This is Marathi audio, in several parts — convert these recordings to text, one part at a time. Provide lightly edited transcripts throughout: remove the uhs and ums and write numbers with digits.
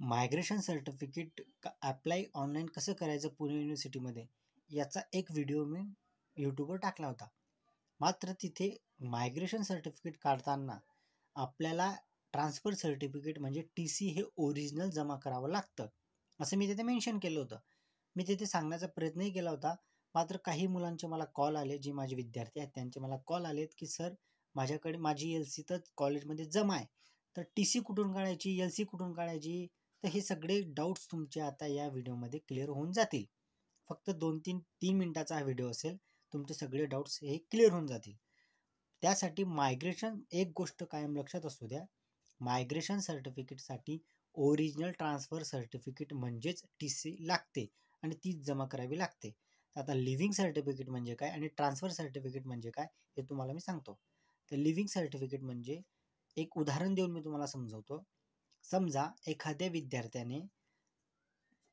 मायग्रेशन सर्टिफिकेट अप्लाय ऑनलाईन कसं करायचं पुणे युनिव्हर्सिटीमध्ये याचा एक व्हिडिओ मी यूट्यूबवर टाकला होता. मात्र तिथे मायग्रेशन सर्टिफिकेट काढताना आपल्याला ट्रान्सफर सर्टिफिकेट म्हणजे TC हे ओरिजिनल जमा करावं लागतं असं मी तिथे मेन्शन केलं होतं. मी तिथे सांगण्याचा प्रयत्नही केला होता. मात्र काही मुलांचे मला कॉल आले, जे माझे विद्यार्थी आहेत त्यांचे मला कॉल आलेत की सर माझ्याकडे माझी LC तर कॉलेजमध्ये जमा आहे, तर TC कुठून काढायची, LC कुठून काढायची. तर हे सगळे डाऊट्स तुमचे आता या व्हिडिओमध्ये क्लिअर होऊन जातील. फक्त 2-3 मिनिटाचा हा व्हिडिओ असेल, तुमचे सगळे डाऊट्स हे क्लिअर होऊन जातील. त्यासाठी मायग्रेशन एक गोष्ट कायम लक्षात असू द्या, मायग्रेशन सर्टिफिकेटसाठी ओरिजिनल ट्रान्सफर सर्टिफिकेट म्हणजेच TC लागते आणि तीच जमा करावी लागते. आता लिव्हिंग सर्टिफिकेट म्हणजे काय आणि ट्रान्सफर सर्टिफिकेट म्हणजे काय हे तुम्हाला मी सांगतो. तर लिव्हिंग सर्टिफिकेट म्हणजे एक उदाहरण देऊन मी तुम्हाला समजवतो. समजा एखाद्या विद्यार्थ्याने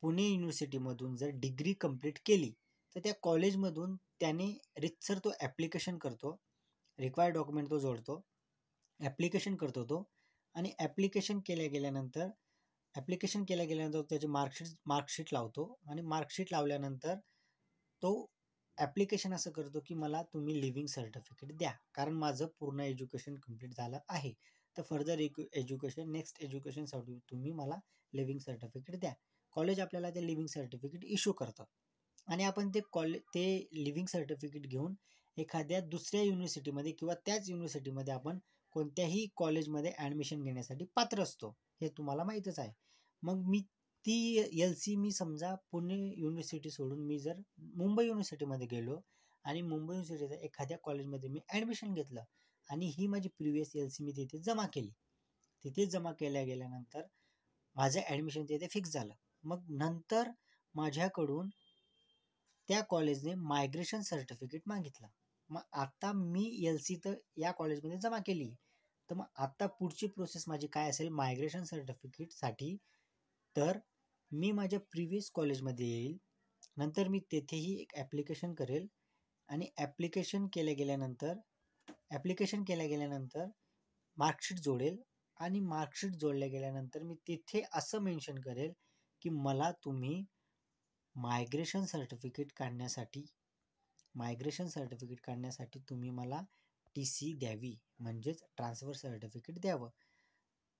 पुणे युनिव्हर्सिटीमधून जर डिग्री कंप्लीट केली तर त्या कॉलेजमधून त्याने रितसर तो ॲप्लिकेशन करतो, रिक्वायर्ड डॉक्युमेंट तो जोडतो, ॲप्लिकेशन करतो तो आणि ॲप्लिकेशन केल्या गेल्यानंतर त्याची मार्कशीट लावतो आणि मार्कशीट लावल्यानंतर तो ॲप्लिकेशन असं करतो की मला तुम्ही लिव्हिंग सर्टिफिकेट द्या, कारण माझं पूर्ण एज्युकेशन कंप्लीट झालं आहे. तर फर्दर एज्युकेशन नेक्स्ट एज्युकेशनसाठी तुम्ही मला लिव्हिंग सर्टिफिकेट द्या. कॉलेज आपल्याला ते लिव्हिंग सर्टिफिकेट इश्यू करतं आणि आपण ते लिव्हिंग सर्टिफिकेट घेऊन एखाद्या दुसऱ्या युनिव्हर्सिटीमध्ये किंवा त्याच युनिव्हर्सिटीमध्ये आपण कोणत्याही कॉलेजमध्ये ॲडमिशन घेण्यासाठी पात्र असतो, हे तुम्हाला माहीतच आहे. मग ती LC मी समजा पुणे युनिव्हर्सिटी सोडून मी जर मुंबई युनिव्हर्सिटीमध्ये गेलो आणि मुंबई युनिव्हर्सिटीच्या एखाद्या कॉलेजमध्ये मी ॲडमिशन घेतलं आणि ही माझी प्रिव्हियस LC मी तिथे जमा केली. तिथे जमा गेल्यानंतर माझं ॲडमिशन तिथे फिक्स झालं. मग नंतर माझ्याकडून त्या कॉलेजने मायग्रेशन सर्टिफिकेट मागितलं. मग आता मी LC तर या कॉलेजमध्ये जमा केली, तर मग आता पुढची प्रोसेस माझी काय असेल मायग्रेशन सर्टिफिकेटसाठी, तर मी माझ्या प्रिव्हियस कॉलेजमध्ये येईल, नंतर मी तेथेही एक ॲप्लिकेशन करेल आणि ॲप्लिकेशन केल्या गेल्यानंतर मार्कशीट जोडेल आणि मार्कशीट जोडल्या गेल्यानंतर मी तिथे असं मेन्शन करेल की मला तुम्ही मायग्रेशन सर्टिफिकेट काढण्यासाठी तुम्ही मला TC द्यावी, म्हणजेच ट्रान्सफर सर्टिफिकेट द्यावं.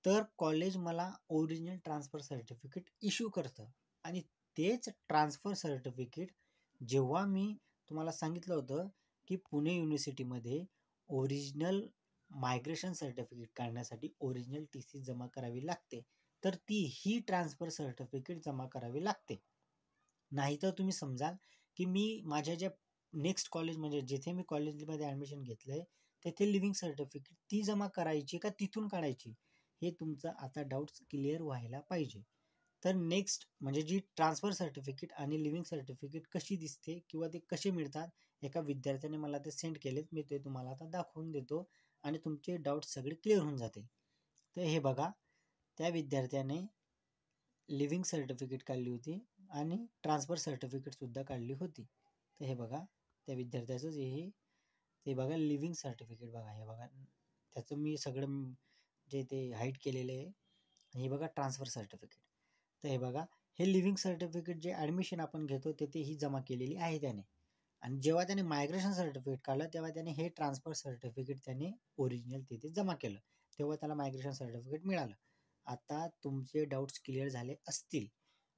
तर कॉलेज मला ओरिजिनल ट्रान्सफर सर्टिफिकेट इश्यू करतं आणि तेच ट्रान्सफर सर्टिफिकेट जेव्हा मी तुम्हाला सांगितलं होतं की पुणे युनिव्हर्सिटीमध्ये ओरिजिनल मायग्रेशन सर्टिफिकेट काढण्यासाठी ओरिजिनल TC जमा करावी लागते, तर ही ट्रान्सफर सर्टिफिकेट जमा करावी लागते. नाहीतर तुम्ही समजाल की मी माझ्या ज्या नेक्स्ट कॉलेज म्हणजे जिथे मी कॉलेजमध्ये ॲडमिशन घेतलंय तेथे लिव्हिंग सर्टिफिकेट ती जमा करायची का तिथून काढायची, हे तुमचं आता डाऊट्स क्लिअर व्हायला पाहिजे. तर नेक्स्ट म्हणजे जी ट्रान्सफर सर्टिफिकेट आणि लिव्हिंग सर्टिफिकेट कशी दिसते किंवा ते कसे मिळतात, एका विद्यार्थ्याने मला ते सेंड केलेत, मी ते तुम्हाला आता दाखवून देतो आणि तुमचे डाऊट्स सगळे क्लिअर होऊन जातील. तर हे बघा, त्या विद्यार्थ्याने लिव्हिंग सर्टिफिकेट काढली होती आणि ट्रान्सफर सर्टिफिकेटसुद्धा काढली होती. तर हे बघा त्या विद्यार्थ्याचंच ते बघा लिव्हिंग सर्टिफिकेट बघा, हे बघा त्याचं मी सगळं जे ते हाईड केलेलं आहे. हे बघा ट्रान्सफर सर्टिफिकेट. तर हे बघा हे लिव्हिंग सर्टिफिकेट जे ॲडमिशन आपण घेतो तिथे ही जमा केलेली आहे त्याने, आणि जेव्हा त्याने मायग्रेशन सर्टिफिकेट काढलं तेव्हा त्याने हे ट्रान्सफर सर्टिफिकेट त्याने ओरिजिनल तिथे जमा केलं, तेव्हा त्याला मायग्रेशन सर्टिफिकेट मिळालं. आता तुमचे डाऊट्स क्लिअर झाले असतील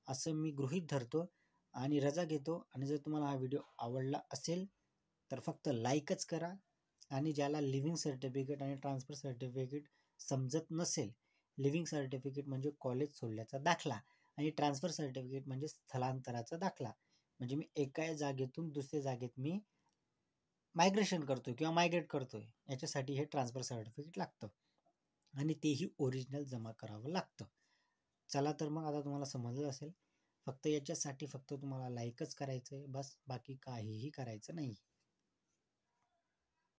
असं मी गृहीत धरतो आणि रजा घेतो. आणि जर तुम्हाला हा व्हिडिओ आवडला असेल तर फक्त लाईकच करा, आणि ज्याला लिव्हिंग सर्टिफिकेट आणि ट्रान्सफर सर्टिफिकेट समजत नसेल, लिव्हिंग सर्टिफिकेट म्हणजे कॉलेज सोडल्याचा दाखला आणि ट्रान्सफर सर्टिफिकेट म्हणजे स्थलांतराचा दाखला, म्हणजे मी एका जागेतून दुसऱ्या जागेत मी मायग्रेशन करतोय किंवा मायग्रेट करतोय, याच्यासाठी हे ट्रान्सफर सर्टिफिकेट लागतं आणि तेही ओरिजिनल जमा करावं लागतं. चला तर मग आता तुम्हाला समजलं असेल. फक्त याच्यासाठी फक्त तुम्हाला लाईकच करायचं आहे बस, बाकी काहीही करायचं नाही.